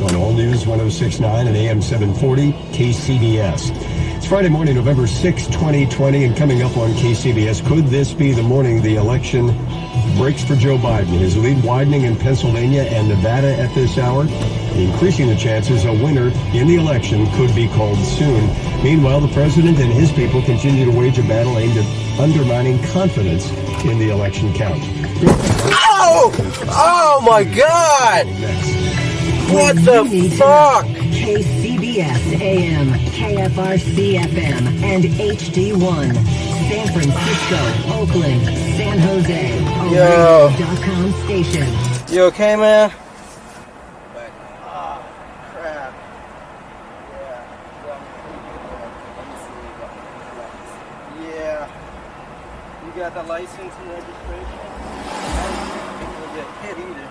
on All News 106.9 and AM 740 KCBS. It's Friday morning, November 6, 2020, and coming up on KCBS, could this be the morning the election breaks for Joe Biden? His lead widening in Pennsylvania and Nevada at this hour, increasing the chances a winner in the election could be called soon. Meanwhile, the president and his people continue to wage a battle aimed at undermining confidence in the election count. Oh! Oh my God! What the fuck? KCBS AM, KFRC FM, and HD1. San Francisco, Oakland, San Jose. Radio.com station. You okay, man? Crap. Yeah. You got the license and registration? I didn't get hit either.